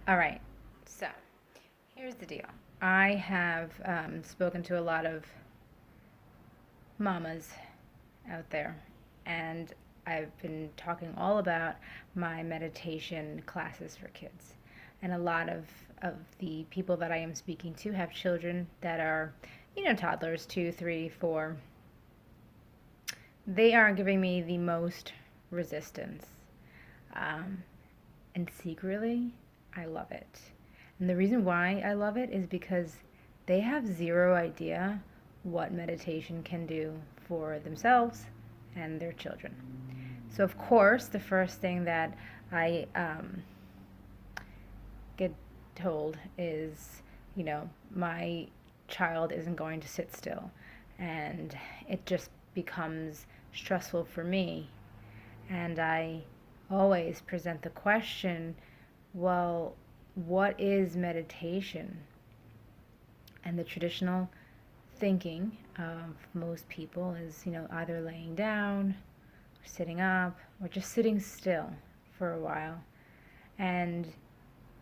All right, so here's the deal. I have spoken to a lot of mamas out there, and I've been talking all about my meditation classes for kids. And a lot of the people that I am speaking to have children that are, toddlers, 2, 3, 4. They are giving me the most resistance. Um, and secretly, I love it. And the reason why I love it is because they have zero idea what meditation can do for themselves and their children. So, of course, the first thing that I get told is, my child isn't going to sit still. And it just becomes stressful for me. And I always present the question, well, what is meditation? And the traditional thinking of most people is, either laying down, or sitting up, or just sitting still for a while. And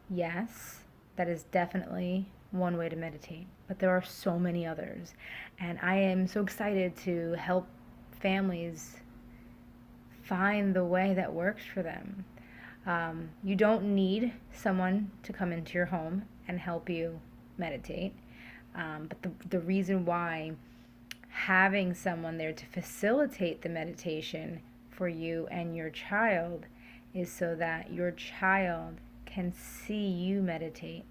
yes, that is definitely one way to meditate, but there are so many others. And I am so excited to help families find the way that works for them. You don't need someone to come into your home and help you meditate. But the reason why having someone there to facilitate the meditation for you and your child is so that your child can see you meditate.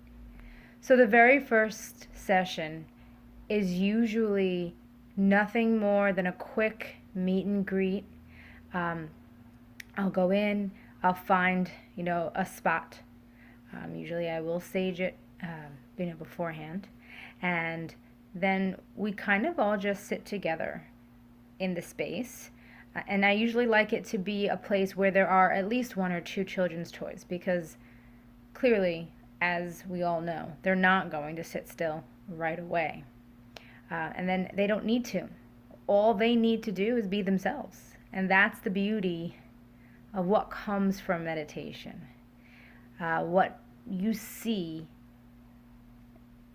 So the very first session is usually nothing more than a quick meet and greet. I'll go in, I'll find, a spot. Usually I will sage it, beforehand. And then we kind of all just sit together in the space. And I usually like it to be a place where there are at least one or two children's toys because clearly, as we all know, they're not going to sit still right away. And then they don't need to. All they need to do is be themselves. And that's the beauty of what comes from meditation. What you see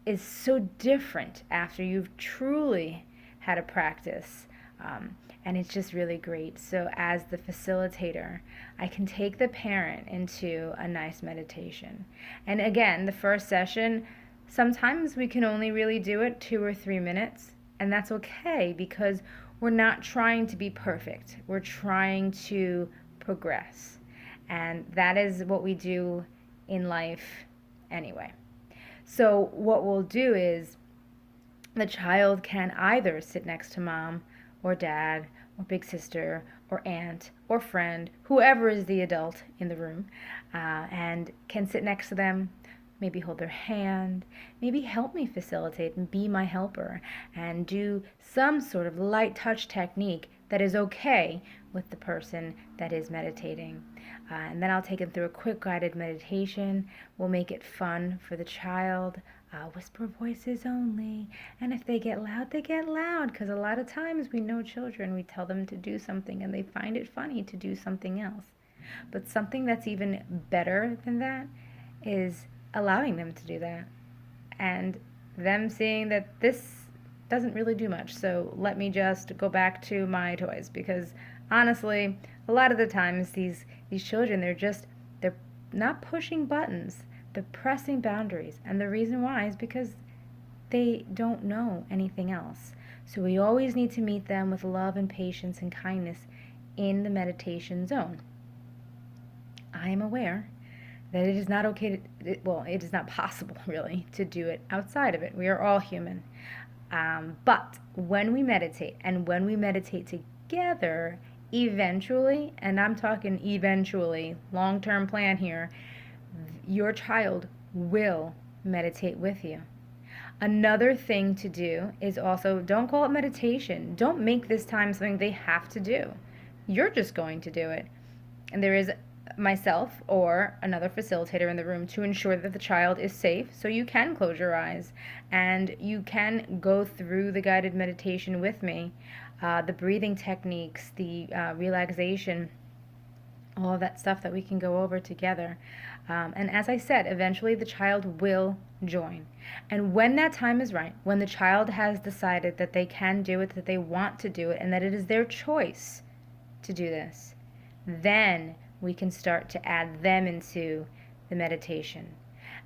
is so different after you've truly had a practice. And it's just really great. So as the facilitator, I can take the parent into a nice meditation. And again, the first session, sometimes we can only really do it 2 or 3 minutes. And that's okay because we're not trying to be perfect. We're trying to progress. And that is what we do in life anyway. So what we'll do is the child can either sit next to mom or dad or big sister or aunt or friend, whoever is the adult in the room, and can sit next to them, maybe hold their hand, maybe help me facilitate and be my helper and do some sort of light touch technique that is okay with the person that is meditating. And then I'll take them through a quick guided meditation. We'll make it fun for the child. Whisper voices only. And if they get loud, they get loud. Because a lot of times we know children, we tell them to do something and they find it funny to do something else. But something that's even better than that is allowing them to do that. And them seeing that this doesn't really do much. So let me just go back to my toys because honestly, a lot of the times these children, they're not pushing buttons, they're pressing boundaries. And the reason why is because they don't know anything else. So we always need to meet them with love and patience and kindness in the meditation zone. I am aware that it is not okay it is not possible really to do it outside of it. We are all human. But when we meditate and when we meditate together, eventually, and I'm talking eventually, long-term plan here, your child will meditate with you. Another thing to do is also don't call it meditation. Don't make this time something they have to do. You're just going to do it. And there is myself or another facilitator in the room to ensure that the child is safe so you can close your eyes and you can go through the guided meditation with me, the breathing techniques, the relaxation, all of that stuff that we can go over together. And as I said, eventually the child will join. And when that time is right, when the child has decided that they can do it, that they want to do it, and that it is their choice to do this, then we can start to add them into the meditation.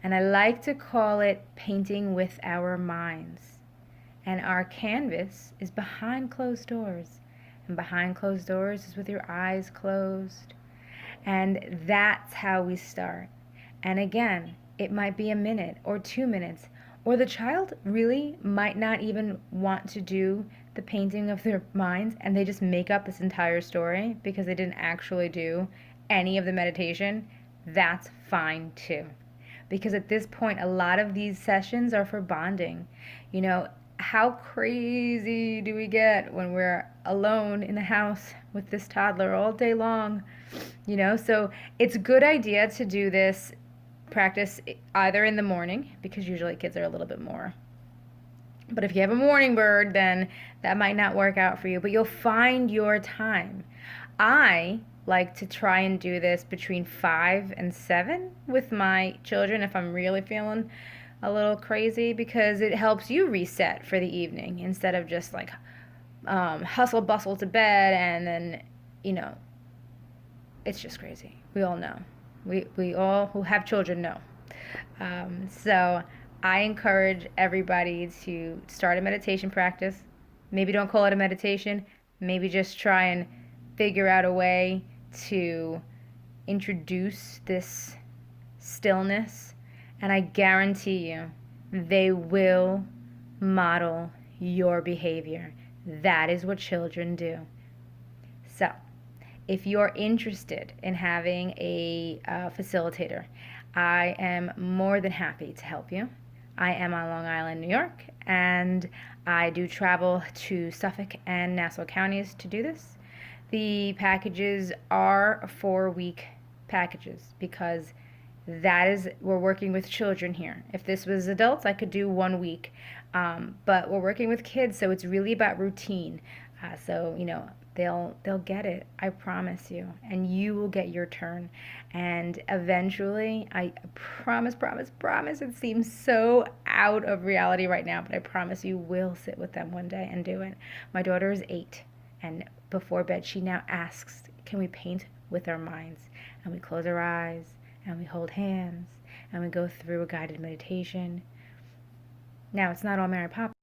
And I like to call it painting with our minds. And our canvas is behind closed doors. And behind closed doors is with your eyes closed. And that's how we start. And again, it might be a minute or 2 minutes, or the child really might not even want to do the painting of their minds and they just make up this entire story because they didn't actually do any of the meditation. That's fine too. Because at this point, a lot of these sessions are for bonding. You know, how crazy do we get when we're alone in the house with this toddler all day long? So it's a good idea to do this practice either in the morning, because usually kids are a little bit more. But if you have a morning bird, then that might not work out for you, but you'll find your time. I like to try and do this between 5 and 7 with my children if I'm really feeling a little crazy, because it helps you reset for the evening instead of just like hustle bustle to bed and then, it's just crazy. We all know. We all who have children know. So I encourage everybody to start a meditation practice. Maybe don't call it a meditation. Maybe just try and figure out a way to introduce this stillness. And I guarantee you, they will model your behavior. That is what children do. So, if you're interested in having a facilitator, I am more than happy to help you. I am on Long Island, New York, and I do travel to Suffolk and Nassau counties to do this. The packages are 4-week packages because we're working with children here. If this was adults, I could do 1 week, but we're working with kids, so it's really about routine. So they'll get it, I promise you, and you will get your turn. And eventually, I promise, it seems so out of reality right now, but I promise you will sit with them one day and do it. My daughter is 8, and before bed, she now asks, can we paint with our minds? And we close our eyes, and we hold hands, and we go through a guided meditation. Now, it's not all Mary Poppins.